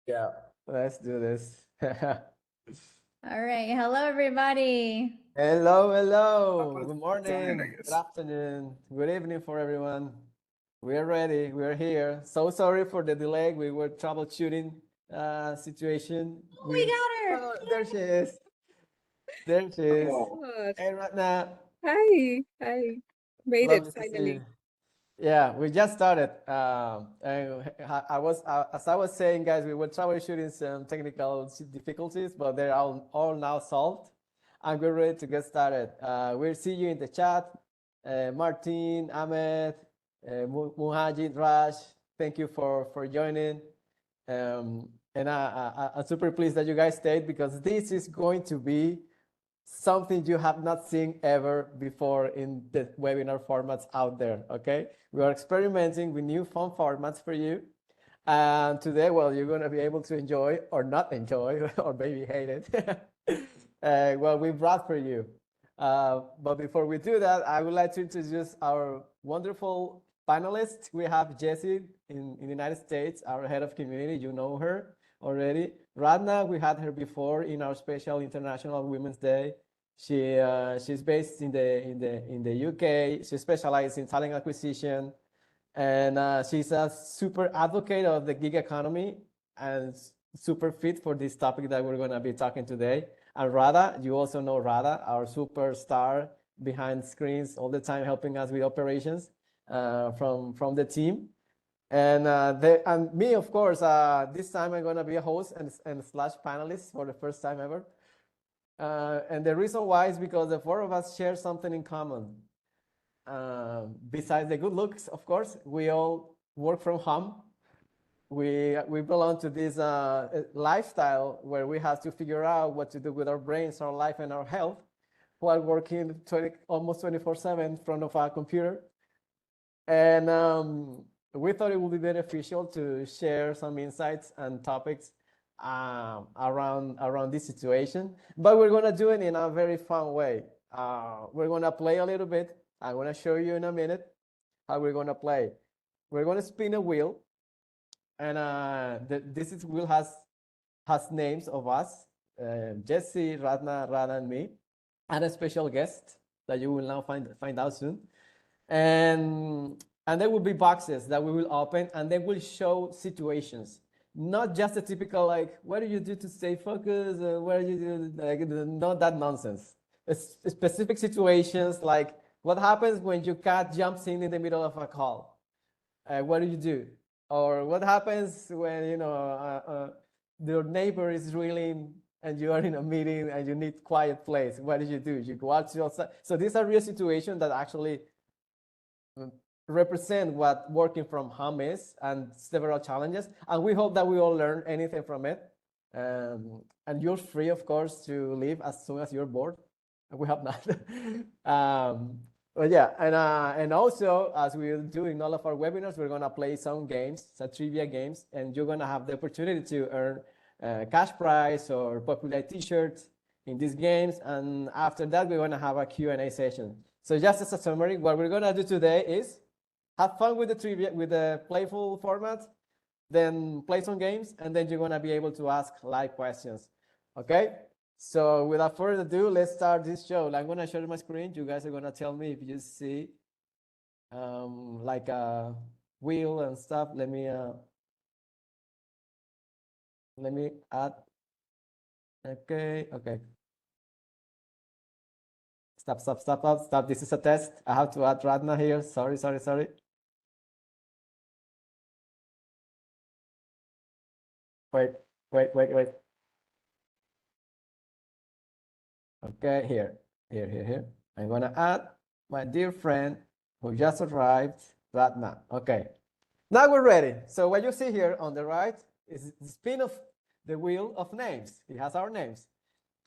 Yeah, let's do this. All right. Hello, everybody. Hello, hello. Good Afternoon, I morning, good guess. afternoon, good evening for everyone. We're ready. We're here. So sorry for the delay. We were troubleshooting situation. Oh, we got her. Oh, there she is. There she is. Oh, God. Hey, Ratna. Hi. Hi. Made it Lovely to see finally. you. Yeah, we just started. And as I was saying, guys, we were troubleshooting some technical difficulties, but they're all now solved. And we're ready to get started. We'll see you in the chat. Martin, Ahmed, Muhajid, Raj, thank you for joining. And I'm super pleased that you guys stayed because this is going to be something you have not seen ever before in the webinar formats out there, okay? We are experimenting with new fun formats for you. And today, well, you're going to be able to enjoy or not enjoy or maybe hate it what we brought for you. But before we do that, I would like to introduce our wonderful panelists. We have Jessie in the United States, our head of community. You know her already. Radna, we had her before in our special International Women's Day. She's based in the UK. She specializes in talent acquisition, and she's a super advocate of the gig economy and super fit for this topic that we're going to be talking today. And Radha, you also know Radha, our superstar behind screens all the time, helping us with operations from the team. And me, of course, this time I'm going to be a host and slash panelist for the first time ever. And the reason why is because the four of us share something in common. Besides the good looks, of course, we all work from home. We belong to this lifestyle where we have to figure out what to do with our brains, our life, and our health while working almost 24/7 in front of our computer. And we thought it would be beneficial to share some insights and topics around this situation. But we're gonna do it in a very fun way. We're gonna play a little bit. I'm gonna show you in a minute how we're gonna play. We're gonna spin a wheel, and this wheel has names of us, Jesse, Radna, and me, and a special guest that you will now find out soon. And there will be boxes that we will open, and they will show situations, not just the typical like, what do you do to stay focused, what do you do, like, not that nonsense. It's specific situations like what happens when your cat jumps in the middle of a call. What do you do? Or what happens when your neighbor is drilling and you are in a meeting and you need quiet place? What do? You go out to outside. So these are real situations that actually represent what working from home is and several challenges. And we hope that we all learn anything from it. And you're free, of course, to leave as soon as you're bored. We hope not. But yeah, and also as we're doing all of our webinars, we're gonna play some games, some trivia games, and you're gonna have the opportunity to earn cash prize or popular T-shirts in these games. And after that, we're gonna have a Q&A session. So just as a summary, what we're gonna do today is have fun with the trivia, with the playful format, then play some games, and then you're gonna be able to ask live questions. Okay? So without further ado, let's start this show. I'm gonna share my screen. You guys are gonna tell me if you see like a wheel and stuff. Let me add. Okay, okay. Stop. This is a test. I have to add Radna here. Sorry. Wait, wait. Okay, here. I'm gonna add my dear friend who just arrived, Ratna. Okay, now we're ready. So what you see here on the right is the spin of the wheel of names. It has our names.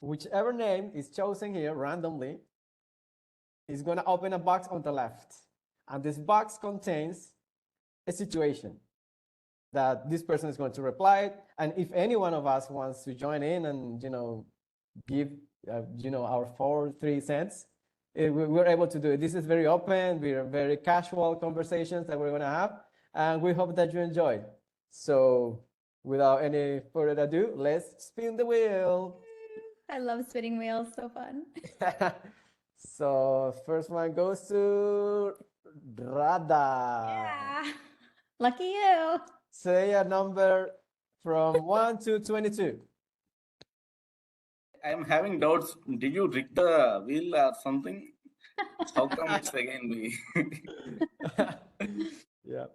Whichever name is chosen here randomly is gonna open a box on the left. And this box contains a situation that this person is going to reply. And if any one of us wants to join in and give our 4 3 cents, we're able to do it. This is very open. We're very casual conversations that we're going to have, and we hope that you enjoy. So without any further ado, let's spin the wheel. I love spinning wheels, so fun. So first one goes to Rada. Yeah. Lucky you. Say a number from 1 to 22. I'm having doubts. Did you rig the wheel or something? How come it's again me? Yeah.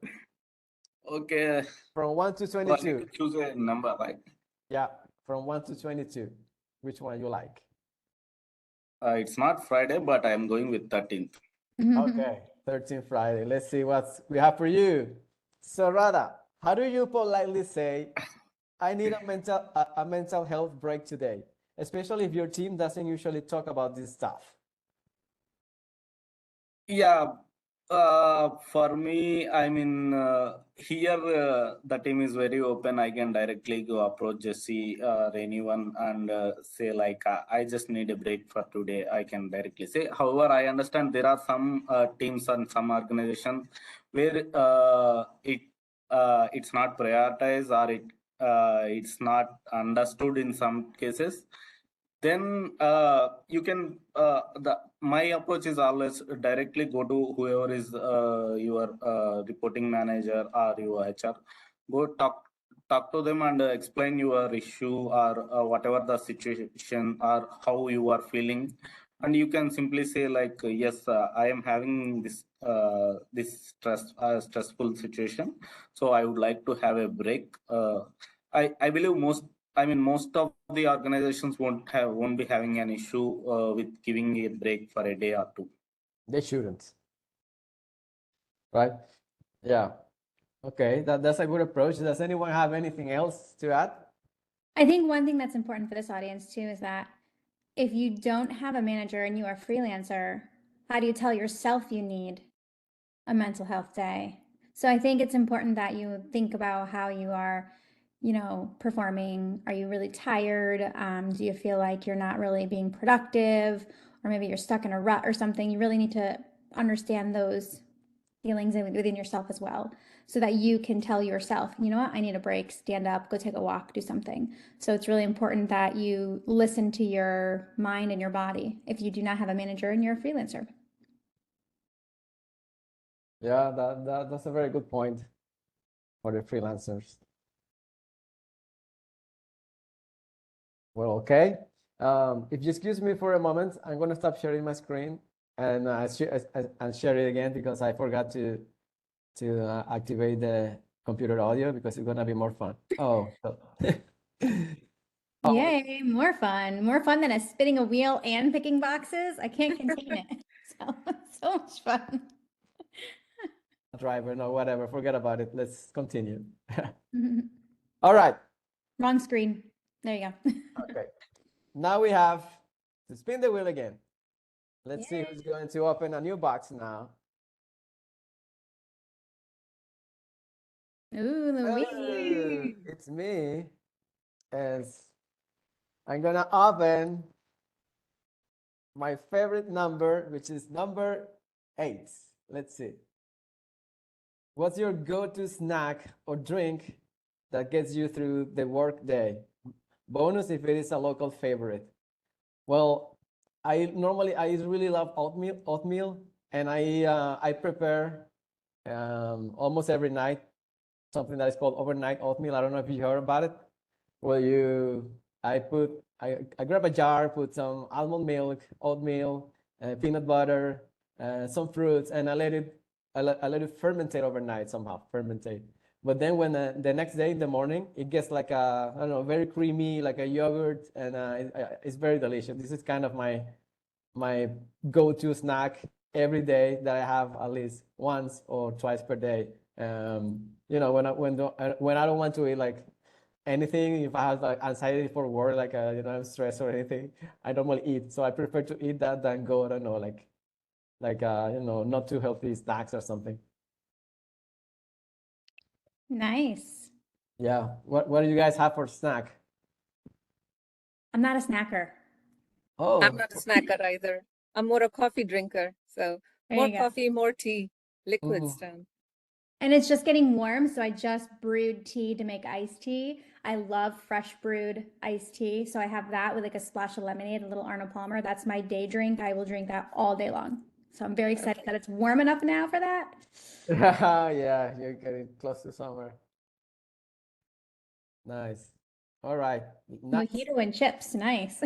Okay, From 1 to so I need 22. to choose a number, right? Yeah, from 1 to 22. Which one you like? It's not Friday, but I'm going with 13th. Okay, 13 Friday. Let's see what we have for you. So Rada, how do you politely say, I need a mental health break today, especially if your team doesn't usually talk about this stuff? Yeah, for me, I mean, here the team is very open. I can directly go approach Jesse or anyone and say like, I just need a break for today. I can directly say. However, I understand there are some teams and some organizations where it's not prioritized or it's not understood in some cases. Then you can my approach is always directly go to whoever is your reporting manager or your HR. Go talk to them and explain your issue or whatever the situation or how you are feeling, and you can simply say like, yes, I am having this stressful situation, so I would like to have a break. I believe most of the organizations won't be having an issue with giving a break for a day or two. They shouldn't, right? Yeah. Okay, that's a good approach. Does anyone have anything else to add? I think one thing that's important for this audience too is that if you don't have a manager and you are a freelancer, how do you tell yourself you need a mental health day? So I think it's important that you think about how you are, performing. Are you really tired? Do you feel like you're not really being productive? Or maybe you're stuck in a rut or something. You really need to understand those feelings within yourself as well, so that you can tell yourself, you know what, I need a break, stand up, go take a walk, do something. So it's really important that you listen to your mind and your body if you do not have a manager and you're a freelancer. Yeah, that's a very good point for the freelancers. Well, okay. If you excuse me for a moment, I'm going to stop sharing my screen and share it again because I forgot to activate the computer audio because it's going to be more fun. Oh, so. Oh, Yay, more fun than spinning a wheel and picking boxes. I can't contain it. So much fun. driver, no, whatever. Forget about it. Let's continue. All right. Wrong screen. There you go. Okay. Now we have to spin the wheel again. Let's see Yay. who's going to open a new box now. Ooh, Louise. Oh, it's me. And I'm gonna open my favorite number, which is number 8. Let's see. What's your go-to snack or drink that gets you through the work day? Bonus if it is a local favorite. Well, I really love oatmeal, and I prepare almost every night something that is called overnight oatmeal. I don't know if you heard about it. Well, I grab a jar, put some almond milk, oatmeal, peanut butter, some fruits, and I let it fermentate overnight somehow, fermentate. But then when the next day in the morning, it gets like a, I don't know, very creamy, like a yogurt, and it's very delicious. This is kind of my go-to snack every day that I have at least once or twice per day. When I don't want to eat like anything, if I have like anxiety for work, like I'm stressed or anything, I normally eat. So I prefer to eat that than go, I don't know, not too healthy snacks or something. Nice. Yeah. What do you guys have for snack? I'm not a snacker. Oh, I'm not a snacker either. I'm more a coffee drinker. So There more you go. coffee, more tea, liquid mhm. stuff. And it's just getting warm, so I just brewed tea to make iced tea. I love fresh brewed iced tea, so I have that with like a splash of lemonade, a little Arnold Palmer. That's my day drink. I will drink that all day long. So I'm very excited that it's warm enough now for that. Yeah, you're getting close to summer. Nice. All right. Next. Mojito and chips, nice.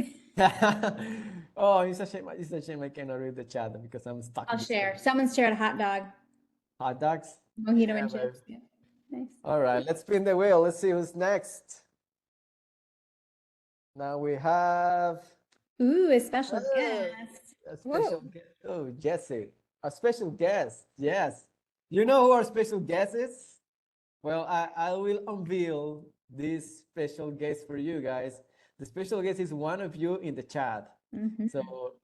Oh, it's a shame I cannot read the chat because I'm stuck I'll in this share. Someone shared a hot dog, hot dogs. mojito Yeah, and babe. chips. Yeah. Nice. All right, let's spin the wheel. Let's see who's next. Now we have Ooh, a special Oh, guest. a special guest. Oh, Jesse, a special guest. Yes. You know who our special guest is? Well, I will unveil this special guest for you guys. The special guest is one of you in the chat. Mhm. So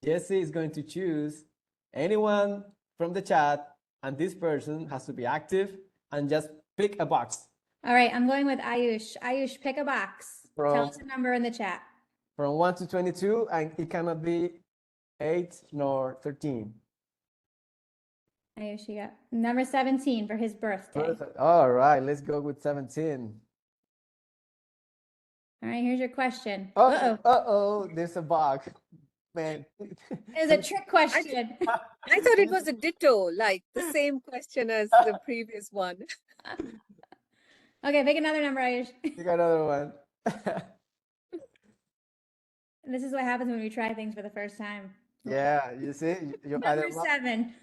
Jesse is going to choose anyone from the chat, and this person has to be active and just pick a box All right, I'm going with Ayush. Ayush, pick a box. Tell from us a number in the chat. from 1 to 22, and it cannot be 8 nor 13. Ayush, you got number 17 for his birthday. Perfect. All right, let's go with 17. All right, here's your question. Oh, Uh-oh. uh-oh, there's a bug. Man. It's a trick question. I thought it was a ditto, like the same question as the previous one. Okay, pick another number, Ayush. You got another one. This is what happens when we try things for the first time. Yeah, you see, you either Number 7.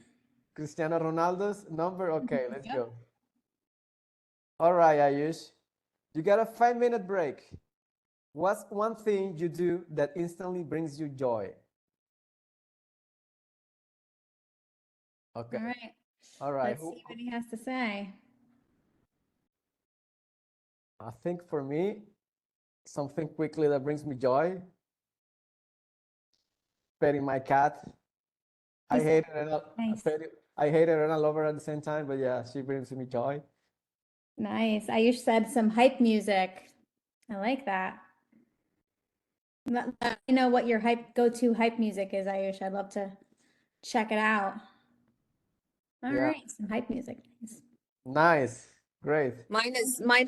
Cristiano Ronaldo's number. Okay, let's Yep. go. All right, Ayush, you got a 5-minute break. What's one thing you do that instantly brings you joy? Okay. All right. All right. Let's see what he has to say. I think for me, something quickly that brings me joy. Petting my cat. I He's- hate it and Nice. I hate her and I love her at the same time, but yeah, she brings me joy. Nice. Ayush said some hype music. I like that. Let me know what your go-to hype music is, Ayush. I'd love to check it out. All Yeah. right, some hype music. Nice. Nice. Great. Mine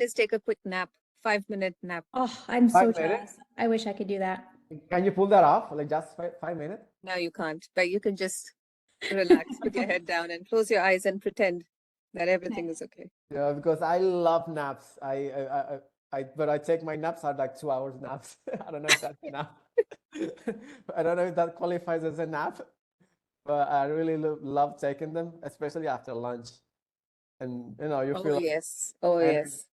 is take a quick nap, 5-minute nap. Oh, I'm so 5 minutes? jealous. I wish I could do that. Can you pull that off? Like just 5 minutes? Now you can't, but you can just relax, put your head down and close your eyes and pretend that everything is okay. Yeah, because I love naps. But I take my naps are like 2 hours naps. I don't know if that's enough. I don't know if that qualifies as a nap, but I really love taking them, especially after lunch. And you know, you Oh feel yes, oh ener- yes.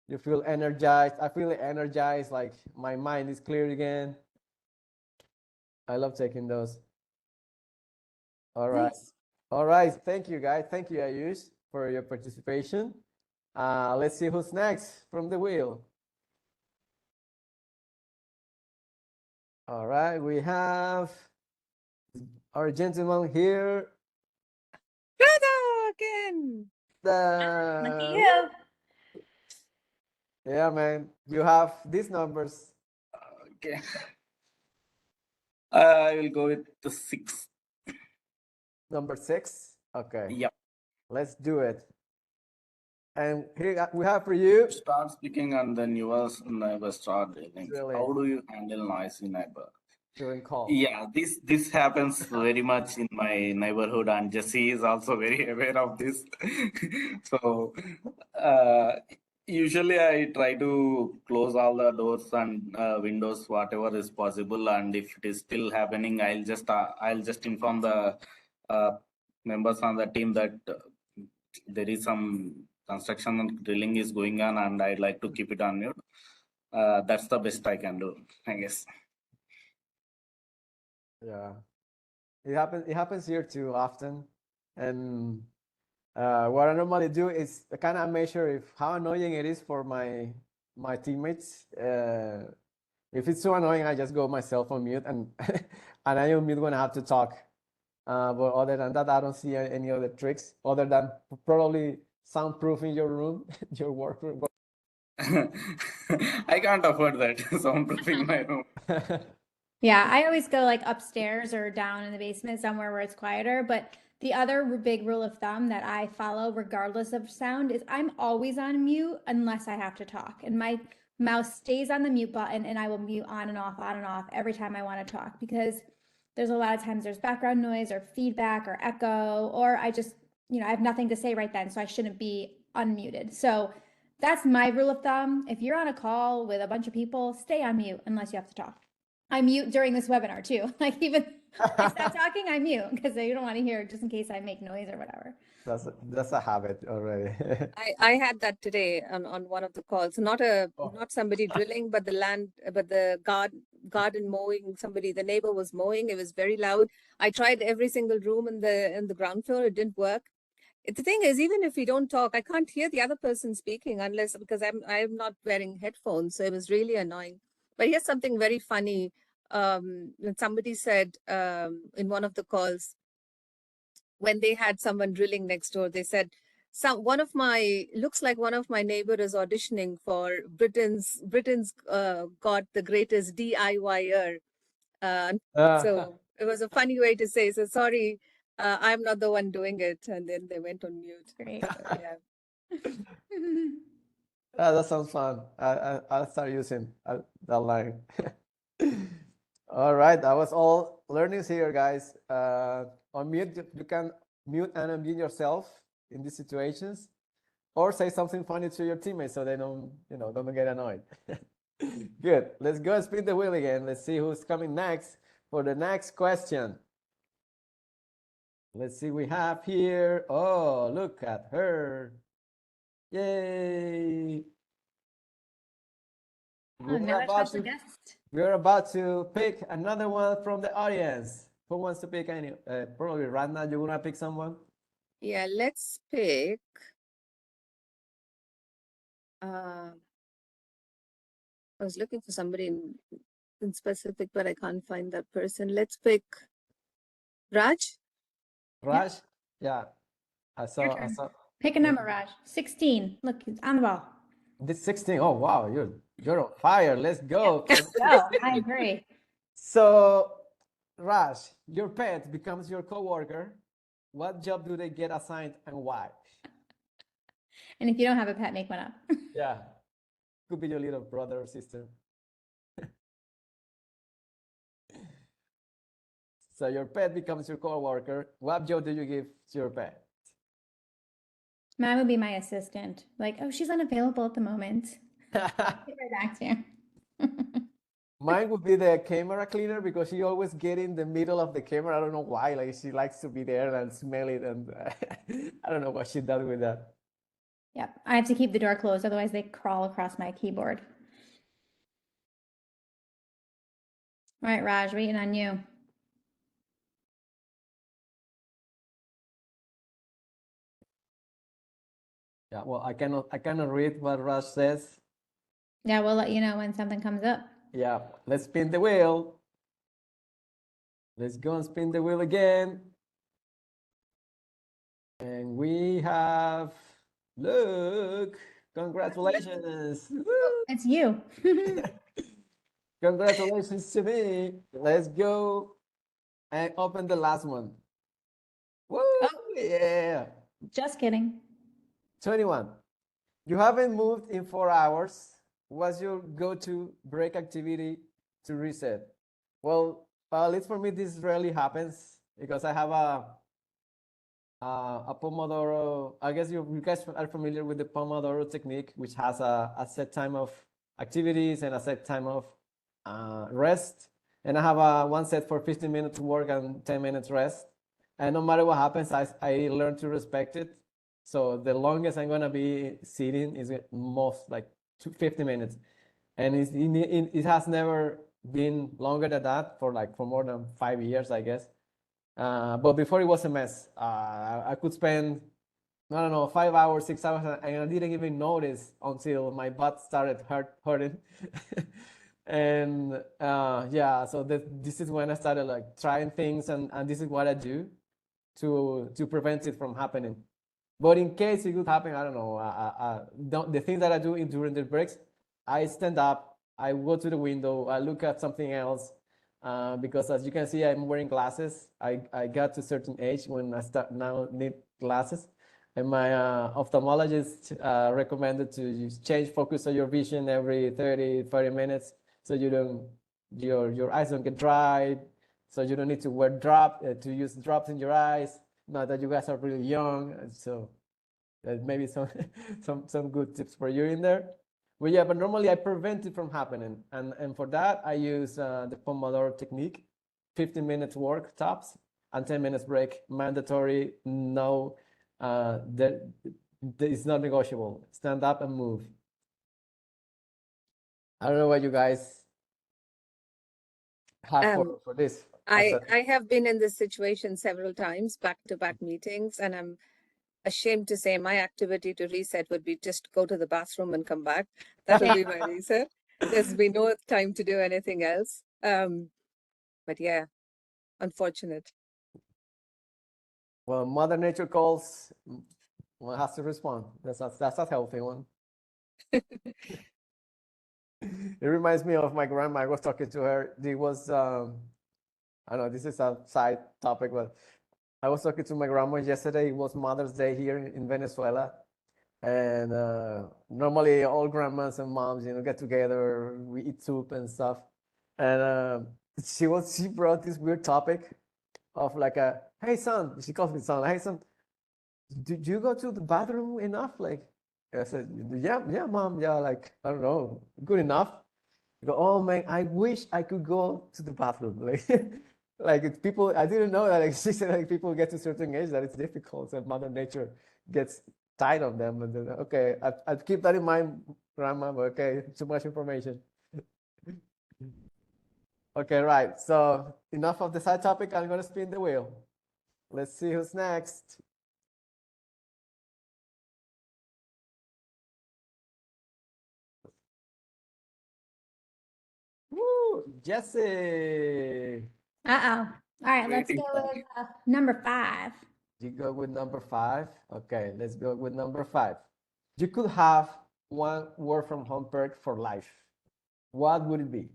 you feel energized. I feel energized, like my mind is clear again. I love taking those. All right. Nice. All right. Thank you, guys. Thank you, Ayush, for your participation. Let's see who's next from the wheel. All right. We have our gentleman here. Radha again. Lucky The you. Yeah, man. You have these numbers. Okay. I will go with the 6. Number 6. Okay. Yep. Let's do it. And here we have for you. Start speaking and then you was never start dealing. Really? How do you handle noise in neighbor? During call. Yeah, this happens very much in my neighborhood, and Jesse is also very aware of this. So usually I try to close all the doors and windows, whatever is possible. And if it is still happening, I'll just inform the members on the team that there is some construction and drilling is going on, and I'd like to keep it on mute. That's the best I can do, I guess. Yeah. It happens here too often. And what I normally do is kind of measure if how annoying it is for my teammates. If it's so annoying, I just go myself on mute and and I am mute when I have to talk. But other than that, I don't see any other tricks other than probably soundproofing your room, your workroom. I can't afford that soundproofing my room. Yeah, I always go like upstairs or down in the basement somewhere where it's quieter. But The other big rule of thumb that I follow, regardless of sound, is I'm always on mute unless I have to talk. And my mouse stays on the mute button and I will mute on and off every time I want to talk, because there's a lot of times there's background noise or feedback or echo, or I just, I have nothing to say right then, so I shouldn't be unmuted. So that's my rule of thumb. If you're on a call with a bunch of people, stay on mute unless you have to talk. I mute during this webinar too. Like, even I stop talking, I mute, because you don't want to hear, just in case I make noise or whatever. That's a habit already. I had that today on one of the calls. Not Oh. not somebody drilling, but the garden mowing. The neighbor was mowing. It was very loud. I tried every single room in the ground floor. It didn't work. The thing is, even if we don't talk, I can't hear the other person speaking because I'm not wearing headphones. So it was really annoying. But here's something very funny. When somebody said in one of the calls, when they had someone drilling next door, they said, looks like one of my neighbor is auditioning for Britain's got the greatest DIYer. So it was a funny way to say, so sorry, I'm not the one doing it. And then they went on mute. Great. Yeah. That sounds fun. I'll start using that line. All right, that was all learnings here, guys. On mute, you can mute and unmute yourself in these situations, or say something funny to your teammates so they don't get annoyed. Good. Let's go and spin the wheel again. Let's see who's coming next for the next question. Let's see, we have here. Oh, look at her. Yay. Another special guest. We're about to pick another one from the audience. Who wants to pick any? Probably Radna, you wanna pick someone? Yeah, let's pick. I was looking for somebody in specific, but I can't find that person. Let's pick Raj. Raj? Yeah. I saw. Pick a number, Raj. 16. Look, it's on the ball. This 16. Oh wow, you're on fire. Let's go. Let's go. I agree. So, Raj, your pet becomes your coworker. What job do they get assigned and why? And if you don't have a pet, make one up. Yeah. Could be your little brother or sister. So your pet becomes your coworker. What job do you give to your pet? Mine would be my assistant. Like, oh, she's unavailable at the moment. Get right back to you. Mine would be the camera cleaner, because she always get in the middle of the camera. I don't know why. Like, she likes to be there and smell it, and I don't know what she does with that. Yep. I have to keep the door closed, otherwise they crawl across my keyboard. All right, Raj, waiting on you. Yeah, well, I cannot read what Raj says. Yeah, we'll let you know when something comes up. Yeah, let's spin the wheel. Let's go and spin the wheel again. And we have, look, congratulations. It's you. Congratulations to me. Let's go and open the last one. Woo, yeah. Just kidding. 21. You haven't moved in 4 hours. What's your go-to break activity to reset? Well, at least for me, this rarely happens because I have a Pomodoro. I guess you guys are familiar with the Pomodoro technique, which has a set time of activities and a set time of rest. And I have one set for 15 minutes work and 10 minutes rest. And no matter what happens, I learn to respect it. So the longest I'm gonna be sitting is most like 50 minutes. And it has never been longer than that for more than 5 years, I guess. But before it was a mess. I could spend, I don't know, 5 hours, 6 hours, and I didn't even notice until my butt started hurting. And yeah, so this is when I started like trying things, and this is what I do to prevent it from happening. But in case it could happen, I don't know, the things that I do during the breaks, I stand up, I go to the window, I look at something else, because as you can see, I'm wearing glasses. I got to a certain age when I start now need glasses. And my ophthalmologist recommended to use, change focus of your vision every 30, 40 minutes so you don't, your eyes don't get dry, so you don't need to wear to use drops in your eyes. Now that you guys are really young, so maybe some some good tips for you in there. But yeah, but normally I prevent it from happening, and for that I use the Pomodoro technique, 15 minutes work tops and 10 minutes break, mandatory. No, that it's not negotiable. Stand up and move. I don't know what you guys have for this. I have been in this situation several times, back-to-back meetings, and I'm ashamed to say my activity to reset would be just go to the bathroom and come back. That will be my reset. There's been no time to do anything else. But yeah, unfortunate. Well, Mother Nature calls, one has to respond. That's a healthy one. It reminds me of my grandma. I was talking to her. It was I know this is a side topic, but I was talking to my grandma yesterday. It was Mother's Day here in Venezuela, and normally all grandmas and moms, get together, we eat soup and stuff. And she brought this weird topic of like hey son, she calls me son, hey son, do you go to the bathroom enough? Like I said, yeah, mom, yeah, like I don't know, good enough. I go, oh man, I wish I could go to the bathroom. Like, like it's people, I didn't know that. Like she said, like people get to a certain age that it's difficult, and Mother Nature gets tight on them. And then, okay, I'll keep that in mind, Grandma. But okay, too much information. Okay, right. So enough of the side topic. I'm gonna spin the wheel. Let's see who's next. Woo, Jesse. Uh-oh. All right, let's Waiting go for with number 5. You go with number 5. Okay, let's go with number 5. You could have one work from home perk for life. What would it be?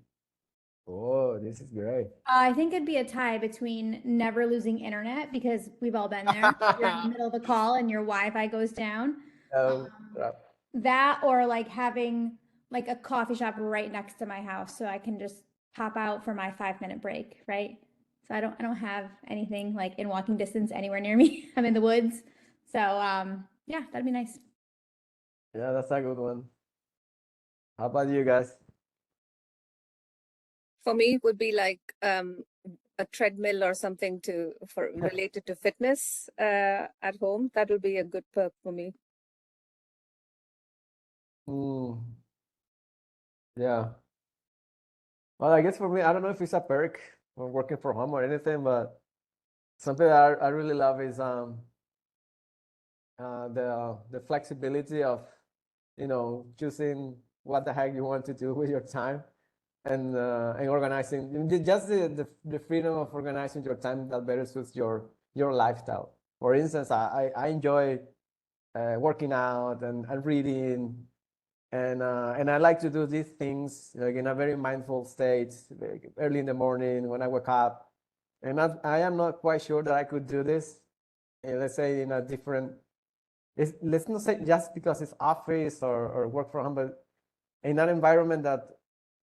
Oh, this is great. I think it'd be a tie between never losing internet, because we've all been there. You're in the middle of a call and your Wi-Fi goes down. Um, That, or like having like a coffee shop right next to my house so I can just pop out for my 5-minute break, right? So I don't have anything like in walking distance anywhere near me. I'm in the woods. So yeah, that'd be nice. yeah, that's a good one. How about you guys? For me, it would be like a treadmill or something related to fitness at home. That would be a good perk for me. Yeah. Well, I guess for me, I don't know if it's a perk when working from home or anything, but something that I really love is the flexibility of choosing what the heck you want to do with your time, and organizing just the freedom of organizing your time that better suits your lifestyle. For instance, I enjoy working out and reading, and I like to do these things like in a very mindful state, like early in the morning when I wake up. And I am not quite sure that I could do this, let's say in a different, let's not say just because it's office or work from home, but in an environment that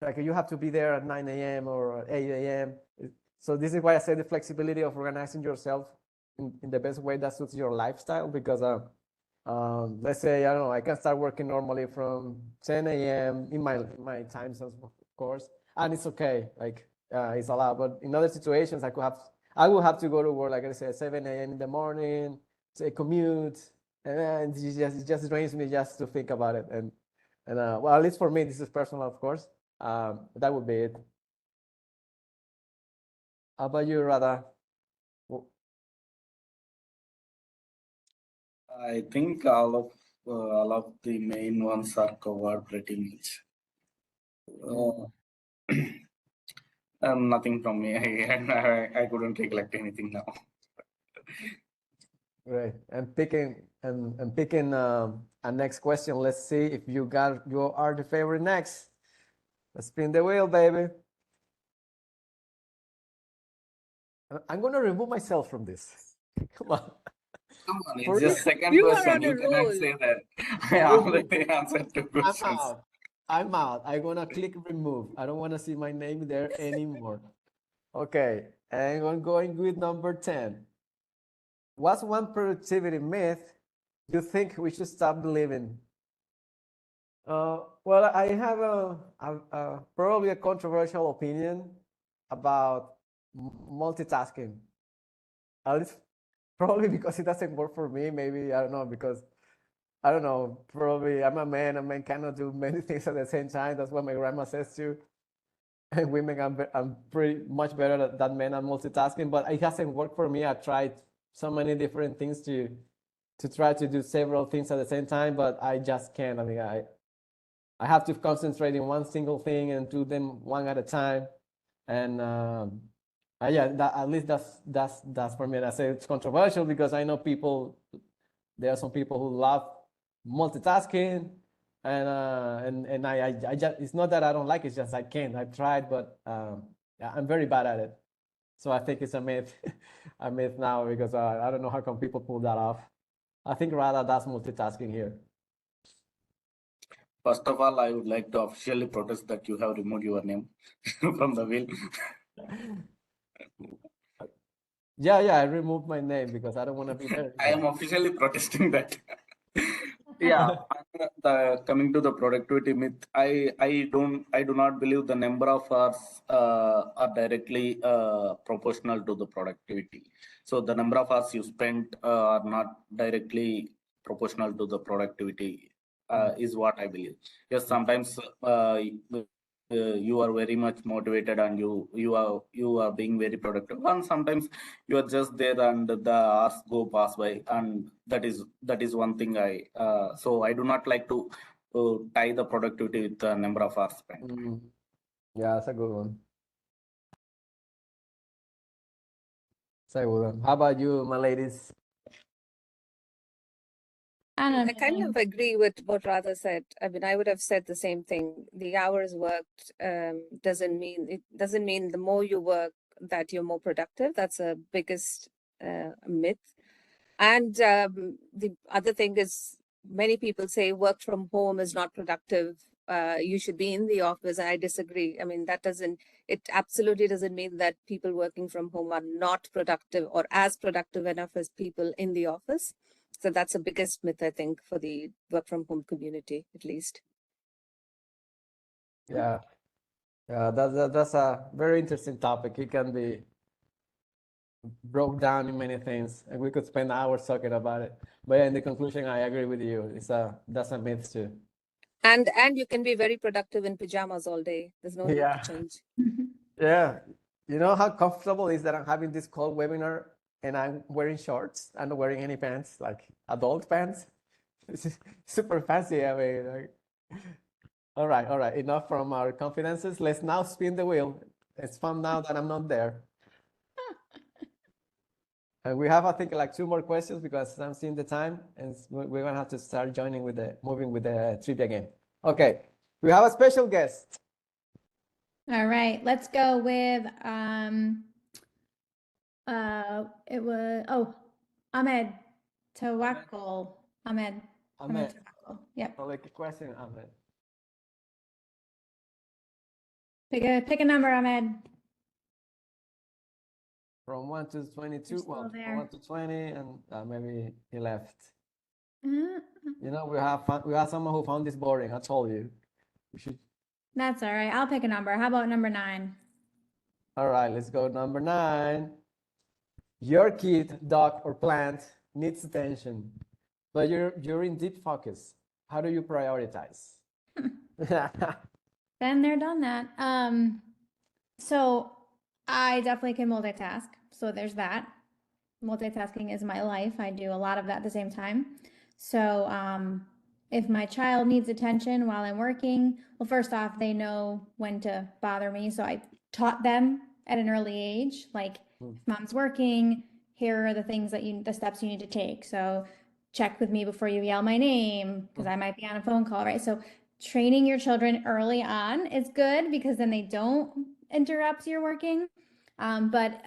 like you have to be there at 9 a.m. or 8 a.m. So this is why I say the flexibility of organizing yourself in the best way that suits your lifestyle, because let's say, I don't know, I can start working normally from 10 a.m. in my time zones, of course, and it's okay, like it's allowed. But in other situations, I will have to go to work, like I said, 7 a.m. in the morning, say commute, and it just drains me just to think about it. And well, at least for me, this is personal, of course. That would be it. How about you, Radha? I think all of the main ones are covered pretty much. Nothing from me. I couldn't recollect anything now. Right. And picking a next question. Let's see if you are the favorite next. Let's spin the wheel, baby. I'm going to remove myself from this. Come on. Come on, For it's real. just second You are question. on a You cannot roll. say that. I Remove. already answered 2 I'm questions. out. I'm out. I'm gonna click remove. I don't want to see my name there anymore. Okay, and I'm going with number 10. What's one productivity myth you think we should stop believing? Well, I have probably a controversial opinion about multitasking. At least probably because it doesn't work for me. Maybe I don't know because I don't know. Probably I'm a man. A man cannot do many things at the same time. That's what my grandma says too. And women, I'm pretty much better than men at multitasking. But it hasn't worked for me. I've tried so many different things to try to do several things at the same time, but I just can't. I mean, I have to concentrate in one single thing and do them one at a time. And yeah, at least that's for me. And I say it's controversial because I know people. There are some people who love multitasking, and I just it's not that I don't like it, it's just I can't. I've tried, but yeah, I'm very bad at it. So I think it's a myth, a myth now because I don't know how come people pull that off. I think rather that's multitasking here. First of all, I would like to officially protest that you have removed your name from the wheel. Yeah, I removed my name because I don't want to be there I am anymore. officially protesting that. Yeah, coming to the productivity myth, I do not believe the number of hours are directly proportional to the productivity. So the number of hours you spend are not directly proportional to the productivity, is what I believe. Yes, sometimes you are very much motivated and you are being very productive, and sometimes you are just there and the hours go pass by, and that is one thing so I do not like to tie the productivity with the number of hours spent. Mm, yeah, that's a good one. That's a good one. How about you, my ladies? I don't I kind know. of agree with what Radha said. I mean, I would have said the same thing. The hours worked doesn't mean the more you work that you're more productive. That's a biggest myth. And the other thing is, many people say work from home is not productive. You should be in the office. And I disagree. I mean, it absolutely doesn't mean that people working from home are not productive or as productive enough as people in the office. So that's the biggest myth, I think, for the work from home community, at least. Yeah, yeah, that's a very interesting topic. It can be broke down in many things, and we could spend hours talking about it. But yeah, in the conclusion, I agree with you. That's a myth too. And you can be very productive in pajamas all day. There's no need Yeah, to change. yeah. You know how comfortable is that I'm having this call webinar and I'm wearing shorts. I'm not wearing any pants, like adult pants. This is super fancy. I mean, like, all right. Enough from our confidences. Let's now spin the wheel. It's fun now that I'm not there. And we have, I think, like 2 more questions because I'm seeing the time, and we're gonna have to start moving with the trivia game. Okay, we have a special guest. All right, let's go with it was Ahmed Tawakkol. Ahmed Ahmed, Tawakkol. Yep. I'll like a question, Ahmed. Pick a number, Ahmed. From 1 to 22, You're well, still from 1 there. to 20, and maybe he left. Uh, You know, we have someone who found this boring. I told you. We should. That's all right. I'll pick a number. How about number 9? All right, let's go. Number 9. Your kid, dog, or plant needs attention, but you're in deep focus. How do you prioritize? Been there, done that. So I definitely can multitask. So there's that. Multitasking is my life. I do a lot of that at the same time. So if my child needs attention while I'm working, well, first off, they know when to bother me. So I taught them at an early age, like if mom's working, here are the things the steps you need to take. So check with me before you yell my name because I might be on a phone call, right? So training your children early on is good because then they don't interrupt your working. But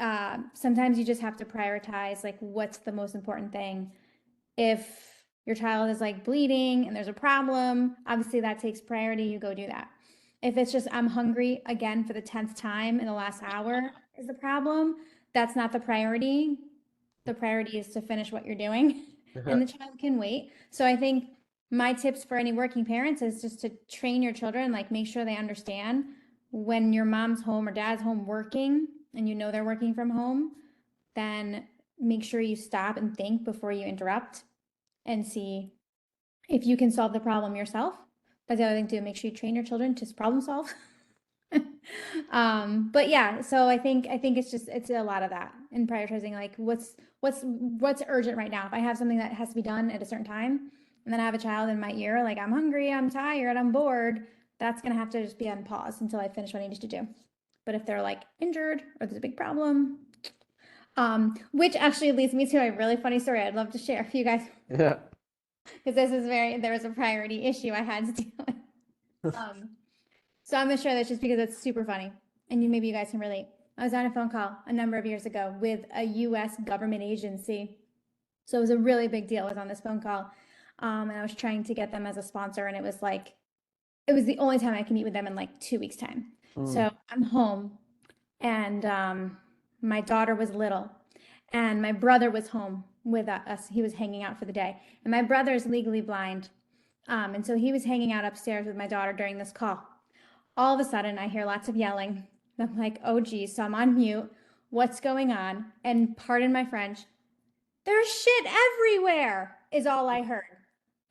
sometimes you just have to prioritize like what's the most important thing. If your child is like bleeding and there's a problem, obviously that takes priority. You go do that. If it's just I'm hungry again for the 10th time in the last hour is the problem, that's not the priority. The priority is to finish what you're doing and the child can wait. So I think my tips for any working parents is just to train your children, like make sure they understand when your mom's home or dad's home working and you know they're working from home, then make sure you stop and think before you interrupt and see if you can solve the problem yourself. That's the other thing too. Make sure you train your children to problem solve. But yeah, so I think it's a lot of that and prioritizing like what's urgent right now. If I have something that has to be done at a certain time, and then I have a child in my ear, like I'm hungry, I'm tired, I'm bored, that's gonna have to just be on pause until I finish what I need to do. But if they're like injured or there's a big problem, which actually leads me to a really funny story I'd love to share for you guys Yeah. because there was a priority issue I had to deal with. So I'm gonna share this just because it's super funny, and maybe you guys can relate. I was on a phone call a number of years ago with a U.S. government agency, so it was a really big deal. I was on this phone call, and I was trying to get them as a sponsor, and it was the only time I can meet with them in like 2 weeks' time. So I'm home, and my daughter was little, and my brother was home with us. He was hanging out for the day, and my brother is legally blind, and so he was hanging out upstairs with my daughter during this call. All of a sudden, I hear lots of yelling. I'm like, oh, geez. So I'm on mute. What's going on? And pardon my French, there's shit everywhere, is all I heard.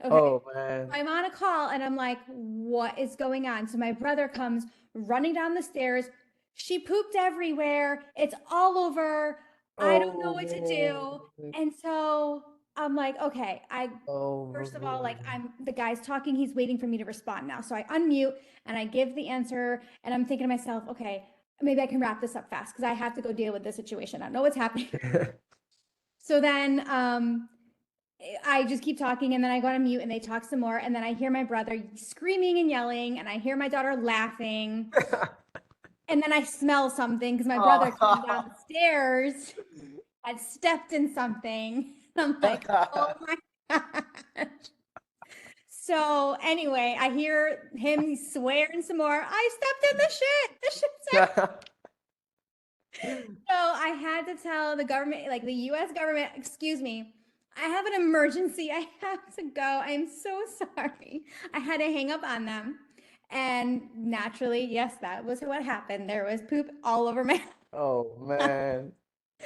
Okay. Oh man. I'm on a call and I'm like, what is going on? So my brother comes running down the stairs. She pooped everywhere. It's all over. I don't know Oh what to do. man. And so I'm like, okay, Oh first of all, like man. the guy's talking, he's waiting for me to respond now. So I unmute and I give the answer and I'm thinking to myself, okay, maybe I can wrap this up fast because I have to go deal with this situation. I don't know what's happening. So then I just keep talking and then I go on mute and they talk some more. And then I hear my brother screaming and yelling and I hear my daughter laughing. And then I smell something because my brother came down the stairs, had stepped in something. I'm like, oh my gosh. So anyway, I hear him swearing some more. I stepped in the shit. The shit's So I had to tell the government, like the US government, excuse me, I have an emergency. I have to go. I'm so sorry. I had to hang up on them. And naturally, yes, that was what happened. There was poop all over my. Oh man.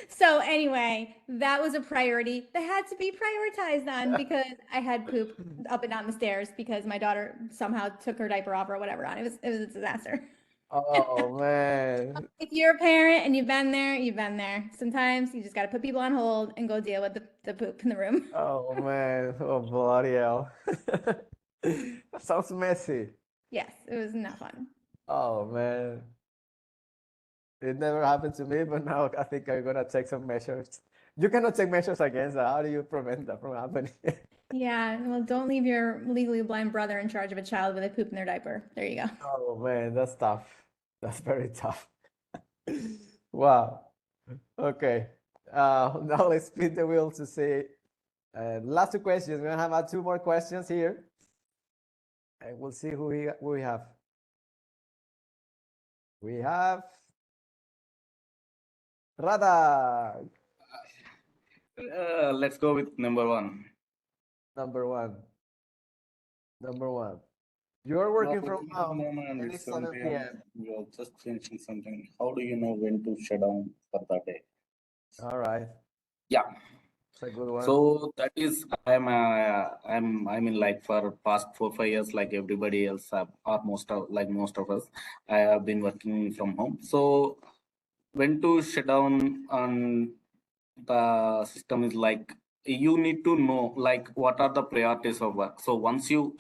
So anyway, that was a priority that had to be prioritized on because I had poop up and down the stairs because my daughter somehow took her diaper off or whatever on. It was a disaster. Oh man. If you're a parent and you've been there, you've been there. Sometimes you just got to put people on hold and go deal with the poop in the room. Oh man. Oh bloody hell. That sounds messy. Yes, it was not fun. Oh man. It never happened to me, but now I think I'm gonna take some measures. You cannot take measures against that. How do you prevent that from happening? Yeah, well, don't leave your legally blind brother in charge of a child with a poop in their diaper. There you go. Oh man, that's tough. That's very tough. Wow. Okay. Now let's spin the wheel to see. Last two questions. We're gonna have two more questions here, and we'll see who we have. We have Radha, Let's go with number one. number one. Number one. You're working from home and and it's it's 7 p.m. You're just finishing something. How do you know when to shut down for the day? All right. Yeah. It's a good one. So that is I'm in like for past 4 5 years, like everybody else, or most of us, I have been working from home. So when to shut down on the system is like you need to know like what are the priorities of work. So once you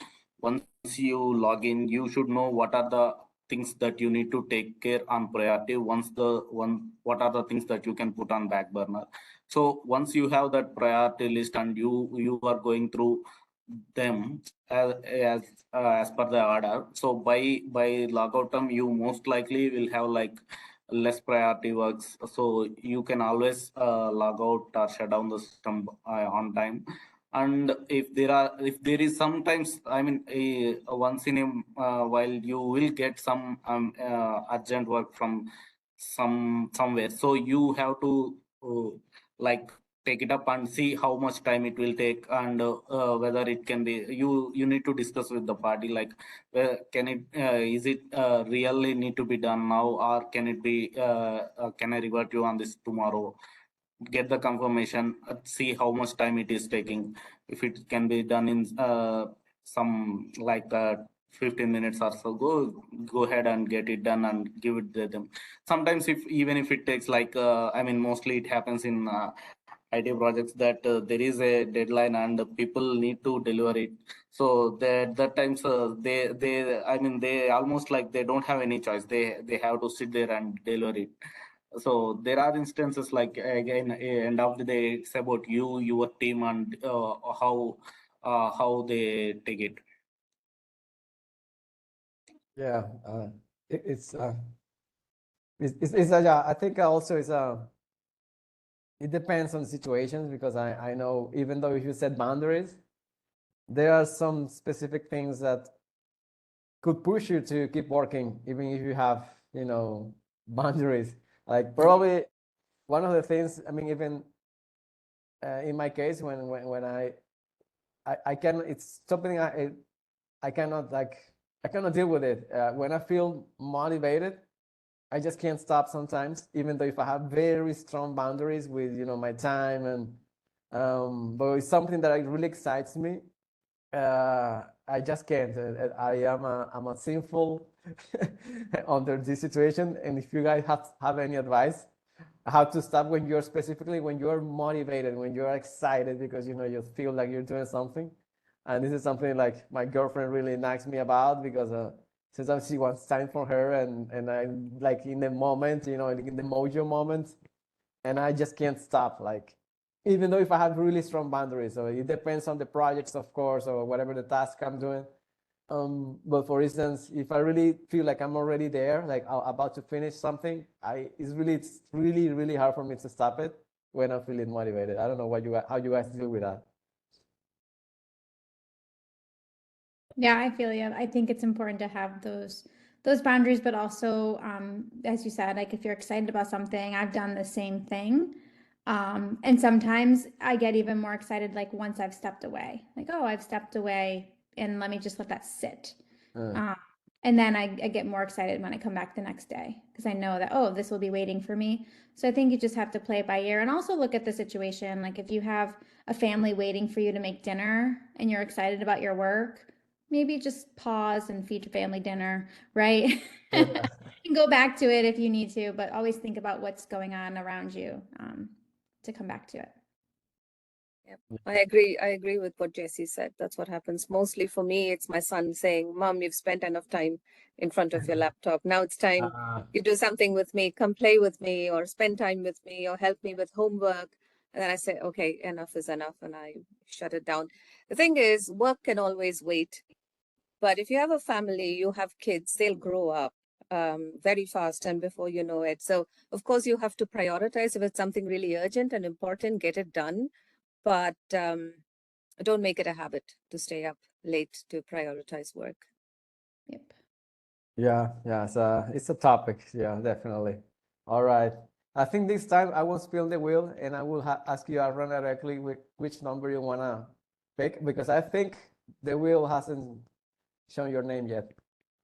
log in, you should know what are the things that you need to take care on priority. What are the things that you can put on back burner. So once you have that priority list and you are going through them as per the order, so by logout time you most likely will have like less priority works. So you can always log out or shut down the system on time. And if there is sometimes, I mean, once in a while you will get some urgent work from somewhere, so you have to like take it up and see how much time it will take, and whether it can be, you need to discuss with the party, like can it is it really need to be done now, or can it be can I revert you on this tomorrow? Get the confirmation, see how much time it is taking. If it can be done in some like 15 minutes or so, go ahead and get it done and give it to them. Sometimes if even if it takes like I mean, mostly it happens in IT projects that there is a deadline and people need to deliver it. So that times they I mean, they almost like they don't have any choice. They have to sit there and deliver it. So there are instances like, again, end of the day, it's about you, your team, and how they take it. Yeah, it's yeah, I think also it depends on situations, because I know, even though if you set boundaries, there are some specific things that could push you to keep working even if you have, boundaries. Like, probably one of the things, I mean, even in my case, when I can, it's something I cannot, like, I cannot deal with it. When I feel motivated, I just can't stop sometimes, even though if I have very strong boundaries with, my time, and but it's something that really excites me. I just can't. I'm a sinful under this situation. And if you guys have any advice how to stop when you're motivated, when you're excited, because you feel like you're doing something. And this is something like my girlfriend really nags me about, because sometimes she wants time for her, and I'm like in the moment, like in the mojo moment, and I just can't stop. Like, even though if I have really strong boundaries, so it depends on the projects, of course, or whatever the task I'm doing. But for instance, if I really feel like I'm already there, like about to finish something, it's really, really hard for me to stop it when I'm feeling motivated. I don't know how you guys deal with that. Yeah, I feel you. I think it's important to have those boundaries, but also, as you said, like if you're excited about something, I've done the same thing. And sometimes I get even more excited, like once I've stepped away, like, oh, I've stepped away, and let me just let that sit. Uh, And then I get more excited when I come back the next day, because I know that, oh, this will be waiting for me. So I think you just have to play it by ear, and also look at the situation. Like if you have a family waiting for you to make dinner and you're excited about your work, maybe just pause and feed your family dinner, right? yeah. And go back to it if you need to, but always think about what's going on around you, to come back to it. Yep. I agree with what Jesse said. That's what happens. Mostly for me, it's my son saying, Mom, you've spent enough time in front of your laptop. Now it's time you do something with me, come play with me, or spend time with me, or help me with homework. And then I say, okay, enough is enough, and I shut it down. The thing is, work can always wait. But if you have a family, you have kids, they'll grow up very fast and before you know it. So, of course, you have to prioritize. If it's something really urgent and important, get it done. But don't make it a habit to stay up late to prioritize work. Yep. Yeah, it's a topic. Yeah, definitely. All right. I think this time I will spill the wheel, and I will ask you, Aaron, directly which number you wanna pick, because I think the wheel hasn't shown your name yet.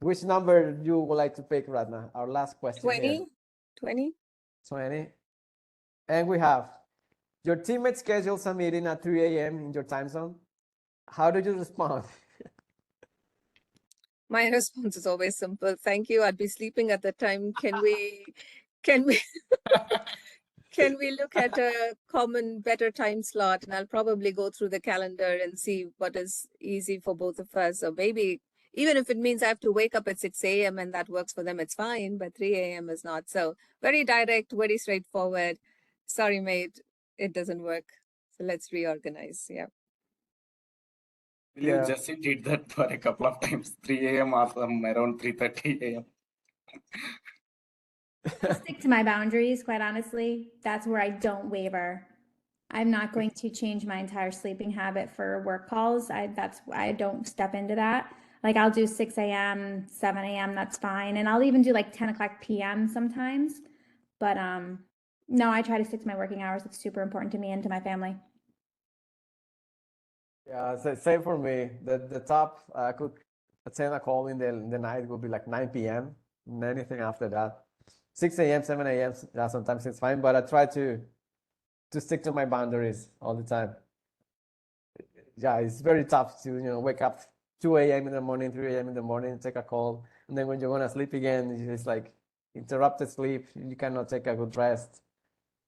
Which number you would like to pick, Radna? Our last question here. 20? 20? 20. And we have, your teammate schedules a meeting at 3 a.m. in your time zone. How do you respond? My response is always simple. Thank you. I'd be sleeping at the time. Can we can we look at a common better time slot? And I'll probably go through the calendar and see what is easy for both of us. Or maybe even if it means I have to wake up at 6 a.m. and that works for them, it's fine. But 3 a.m. is not. So very direct, very straightforward. Sorry, mate, it doesn't work. So let's reorganize. Yeah. I believe Jesse did that for a couple of times, 3 a.m. or around 3:30 a.m. I stick to my boundaries, quite honestly. That's where I don't waver. I'm not going to change my entire sleeping habit for work calls. I don't step into that. Like I'll do 6 a.m., 7 a.m., that's fine. And I'll even do like 10 o'clock p.m. sometimes. But no, I try to stick to my working hours. It's super important to me and to my family. Yeah, same for me. The top I could attend a call in the night would be like 9 p.m. and anything after that. 6 a.m., 7 a.m. Yeah, sometimes it's fine, but I try to stick to my boundaries all the time. Yeah, it's very tough to wake up 2 a.m. in the morning, 3 a.m. in the morning, take a call, and then when you want to sleep again, it's like interrupted sleep. You cannot take a good rest.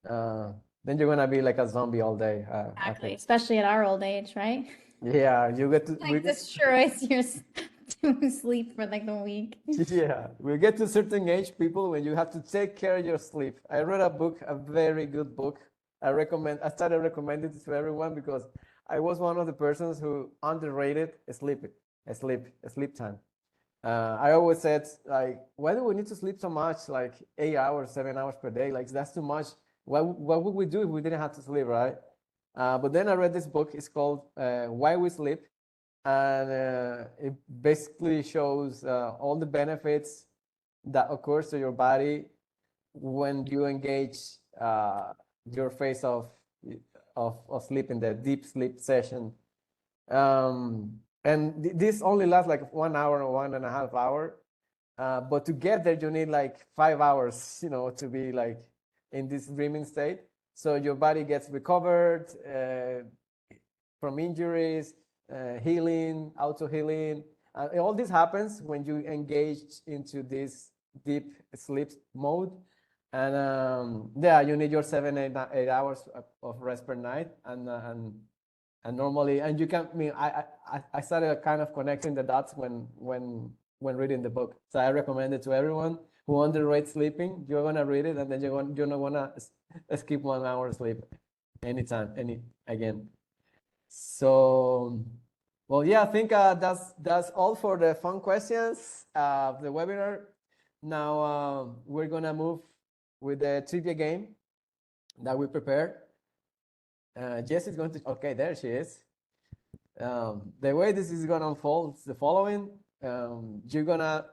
Then you're gonna be like a zombie all day. I Exactly. think. Especially at our old age, right? Yeah, you get to Like destroys your sleep for like the week. yeah, we get to a certain age, people, when you have to take care of your sleep. I read a book, a very good book. I started recommending it to everyone because I was one of the persons who underrated sleep time. I always said, like, why do we need to sleep so much? Like 8 hours, 7 hours per day? Like that's too much. What would we do if we didn't have to sleep, right? But then I read this book. It's called Why We Sleep, and it basically shows all the benefits that occurs to your body when you engage your phase of sleep in the deep sleep session. And this only lasts like 1 hour or 1.5 hour. But to get there, you need like 5 hours, to be like in this dreaming state. So your body gets recovered from injuries, healing, auto healing. All this happens when you engage into this deep sleep mode. And yeah, you need your 7, 8 hours of rest per night. And normally, and you can, I started kind of connecting the dots when reading the book. So I recommend it to everyone who underrates sleeping. You're gonna read it, and then you're not gonna skip 1 hour sleep anytime, again. So, well, yeah, I think that's all for the fun questions of the webinar. Now we're gonna move with the trivia game that we prepared. Jess is going to. Okay, there she is. The way this is gonna unfold is the following. You're gonna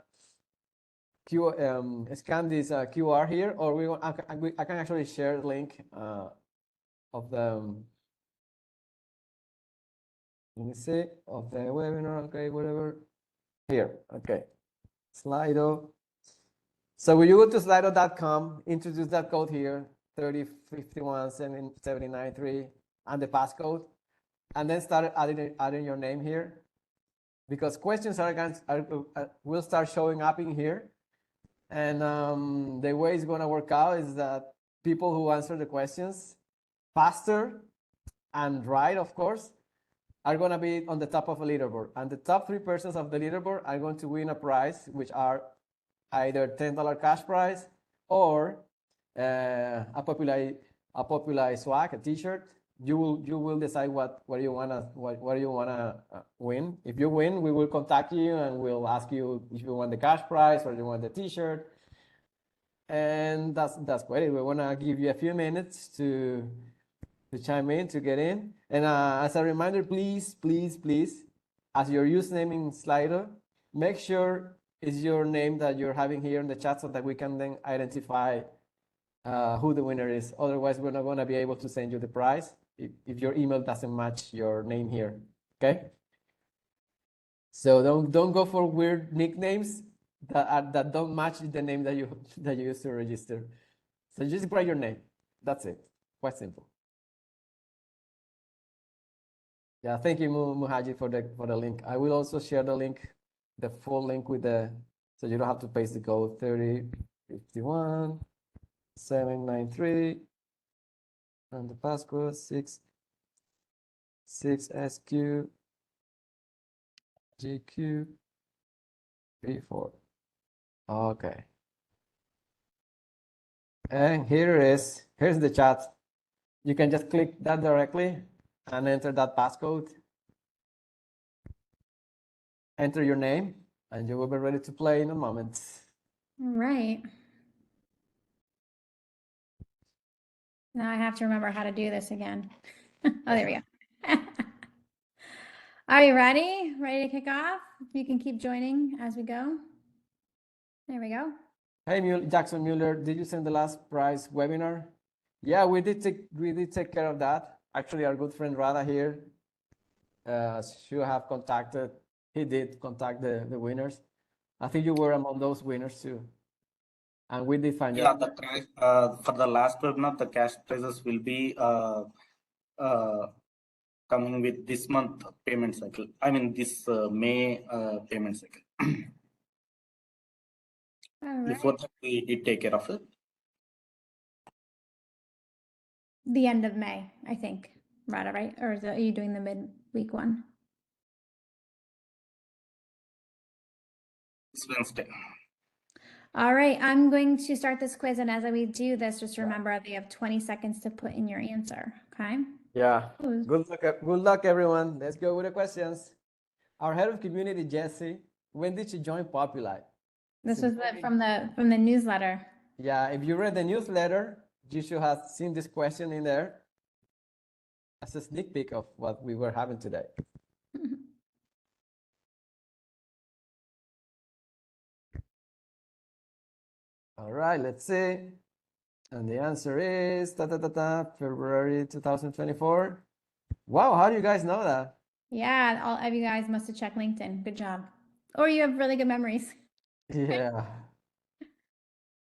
scan this QR here, or I can actually share the link of the. Let me see, of the webinar. Okay, whatever. Here, okay. Slido. So when you go to slido.com, introduce that code here, 30517793, and the passcode, and then start adding your name here, because questions will start showing up in here. And the way it's going to work out is that people who answer the questions faster and right, of course, are going to be on the top of a leaderboard. And the top 3 persons of the leaderboard are going to win a prize, which are either $10 cash prize or a popular swag, a T-shirt. You will decide what you wanna win. If you win, we will contact you and we'll ask you if you want the cash prize or you want the T-shirt. And that's great. We wanna give you a few minutes to chime in, to get in. And as a reminder, please, as your username in Slido, make sure it's your name that you're having here in the chat so that we can then identify who the winner is. Otherwise, we're not going to be able to send you the prize if your email doesn't match your name here. Okay? So don't go for weird nicknames that don't match the name that you used to register. So just write your name. That's it. Quite simple. Yeah, thank you, Muhaji, for the link. I will also share the link, the full link so you don't have to paste the code 3051-793 and the passcode 6SQ GQ 34. Okay. And here's the chat. You can just click that directly and enter that passcode. Enter your name, and you will be ready to play in a moment. All right. Now I have to remember how to do this again. Oh, there we go. Are you ready? Ready to kick off? You can keep joining as we go. There we go. Hey, Jackson Mueller, did you send the last prize webinar? Yeah, we did take care of that. Actually, our good friend Radha here should have contacted. He did contact the winners. I think you were among those winners too. And we did find Yeah, out. the cash, for the last webinar, the cash prizes will be coming with this month payment cycle. I mean, this May payment cycle. All right. Before that, we did take care of it. The end of May, I think. Right? Or are you doing the midweek one? It's Wednesday. All right, I'm going to start this quiz, and as we do this, just remember that you have 20 seconds to put in your answer, okay? Yeah. Ooh. Good luck, everyone. Let's go with the questions. Our head of community, Jessie, when did she join Populi? This was from the newsletter. Yeah, if you read the newsletter, you should have seen this question in there as a sneak peek of what we were having today. All right, let's see. And the answer is February 2024. Wow, how do you guys know that? Yeah, all of you guys must have checked LinkedIn. Good job. Or you have really good memories. Yeah.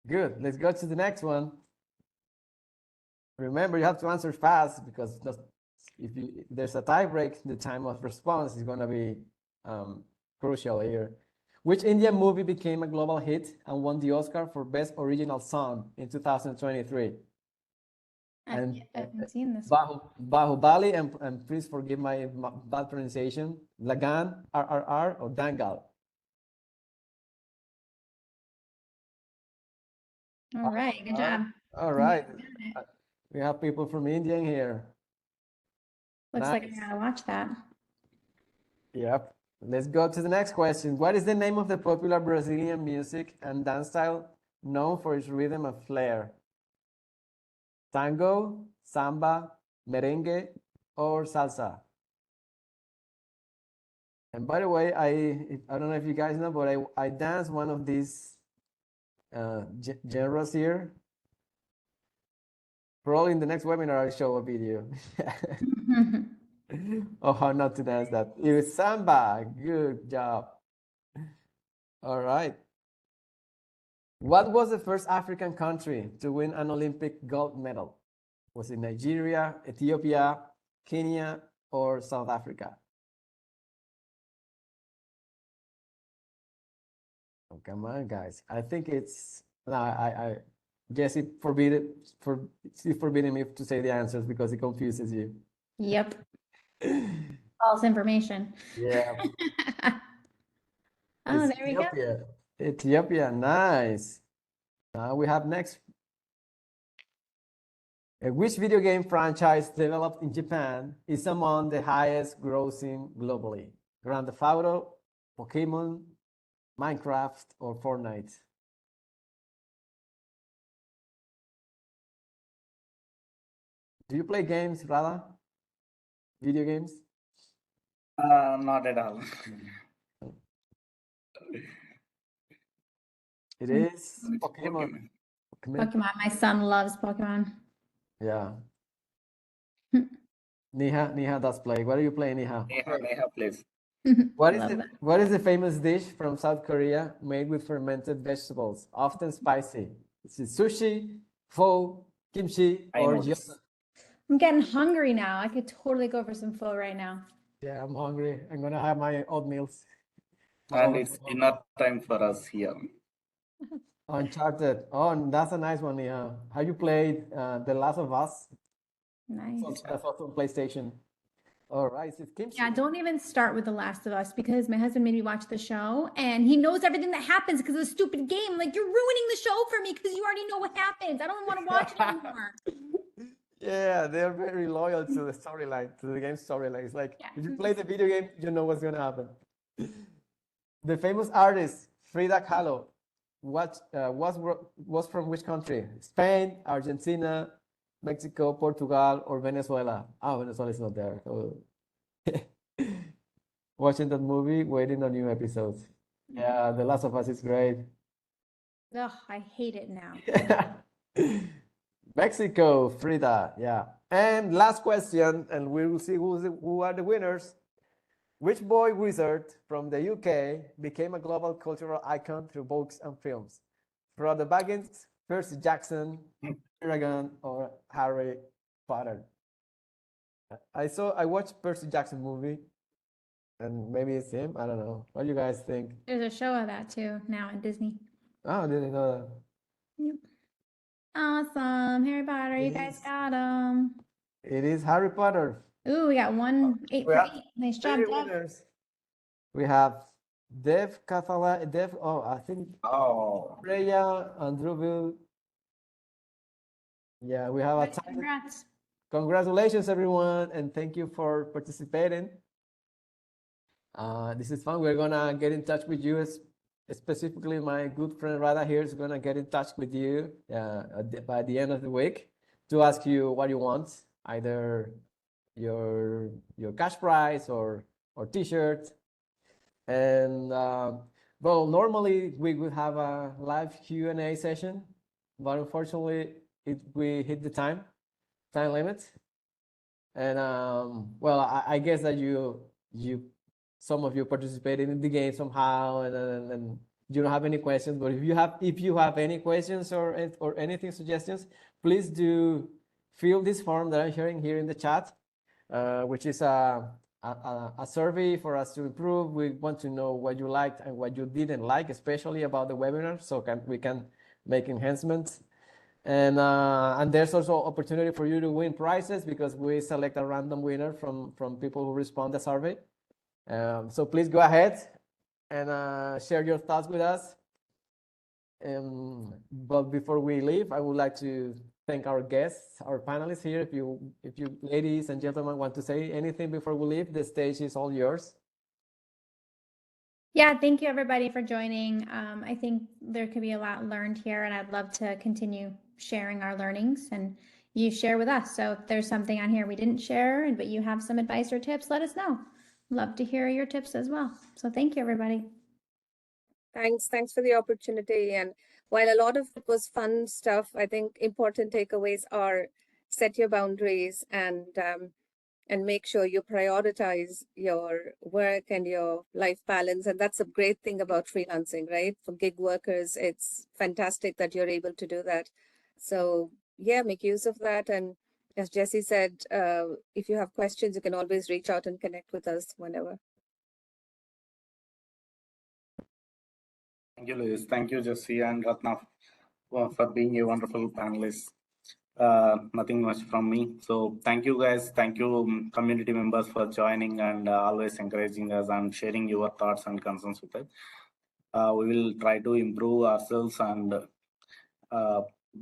Good. Let's go to the next one. Remember, you have to answer fast because if there's a tie break, the time of response is going to be crucial here. Which Indian movie became a global hit and won the Oscar for Best Original Song in 2023? I And haven't seen this. Bahubali, and please forgive my bad pronunciation, Lagan, RRR, or Dangal? All right, good job. All right. We have people from India in here. Looks like I Nice. gotta watch that. Yep. Let's go to the next question. What is the name of the popular Brazilian music and dance style known for its rhythm and flair? Tango, samba, merengue, or salsa? And by the way, I don't know if you guys know, but I dance one of these genres here. Probably in the next webinar, I'll show a video of how not to dance that. It was samba. Good job. All right. What was the first African country to win an Olympic gold medal? Was it Nigeria, Ethiopia, Kenya, or South Africa? Oh, come on, guys. I think it's no, I guess it forbidden me to say the answers because it confuses you. Yep. False information. Yeah. Oh, It's there we go. Ethiopia. Ethiopia, nice. Now we have next. Which video game franchise developed in Japan is among the highest grossing globally? Grand Theft Auto, Pokemon, Minecraft, or Fortnite? Do you play games, Radha? Video games? Not at all. It is It's Pokemon. Pokemon. My son loves Pokemon. Yeah. Niha does play. What are you playing, Niha? Neha plays. What is the famous dish from South Korea made with fermented vegetables, often spicy? Is it sushi, pho, kimchi, I or know this. gyoza? I'm getting hungry now. I could totally go for some pho right now. Yeah, I'm hungry. I'm gonna have my oatmeals. And it's dinner time for us here. Uncharted. Oh, that's a nice one, Niha. Have you played The Last of Us? Nice. That's also on PlayStation. All right, it's kimchi. Yeah, don't even start with The Last of Us because my husband made me watch the show and he knows everything that happens because of the stupid game. Like, you're ruining the show for me because you already know what happens. I don't want to watch it anymore. Yeah, they're very loyal to the storyline, to the game storyline. It's like if you play the video game, you know what's gonna happen. The famous artist Frida Kahlo, was from which country? Spain, Argentina, Mexico, Portugal, or Venezuela? Oh, Venezuela is not there. So watching that movie, waiting on new episodes. Yeah, The Last of Us is great. Ugh, I hate it now. Mexico, Frida. Yeah. And last question, and we will see who are the winners. Which boy wizard from the UK became a global cultural icon through books and films? Frodo Baggins, Percy Jackson, Aragon, or Harry Potter? I watched Percy Jackson movie, and maybe it's him. I don't know. What do you guys think? There's a show of that too now at Disney. Oh, I didn't know that. Yep. Awesome. Harry Potter, you It guys is. got him. It is Harry Potter. Ooh, we got 8 We for have 8. Nice job, three Dev. winners. We have Dev Kathala, Dev. Oh, I think Oh, Freya and Druville. Yeah, we have a Guys, tie. Congrats. Congratulations, everyone, and thank you for participating. This is fun. We're gonna get in touch with you. Specifically, my good friend Rada here is gonna get in touch with you by the end of the week to ask you what you want, either your cash prize or T-shirt. And well, normally we would have a live Q&A session, but unfortunately, we hit the time limit. And well, I guess that some of you participated in the game somehow, and you don't have any questions. But if you have any questions or anything suggestions, please do fill this form that I'm sharing here in the chat, which is a survey for us to improve. We want to know what you liked and what you didn't like, especially about the webinar, so we can make enhancements. And there's also opportunity for you to win prizes because we select a random winner from people who respond the survey. So please go ahead and share your thoughts with us. But before we leave, I would like to thank our guests, our panelists here. If you ladies and gentlemen want to say anything before we leave, the stage is all yours. Yeah, thank you everybody for joining. I think there could be a lot learned here, and I'd love to continue sharing our learnings and you share with us. So if there's something on here we didn't share, but you have some advice or tips, let us know. Love to hear your tips as well. So thank you, everybody. Thanks for the opportunity. And while a lot of it was fun stuff, I think important takeaways are set your boundaries and make sure you prioritize your work and your life balance. And that's a great thing about freelancing, right? For gig workers, it's fantastic that you're able to do that. So yeah, make use of that. And as Jesse said, if you have questions, you can always reach out and connect with us whenever. thank you, Luis. Thank you, Jesse and Ratna, for being a wonderful panelist. Nothing much from me. So thank you guys. Thank you, community members, for joining and always encouraging us and sharing your thoughts and concerns with us. We will try to improve ourselves and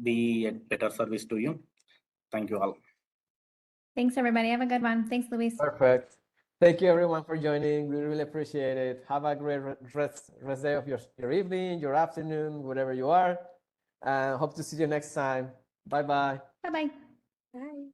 be a better service to you. Thank you all. Thanks, everybody. Have a good one. Thanks, Luis. Perfect. Thank you everyone for joining. We really appreciate it. Have a great rest day of your evening, your afternoon, whatever you are. Hope to see you next time. Bye-bye. Bye-bye. Bye.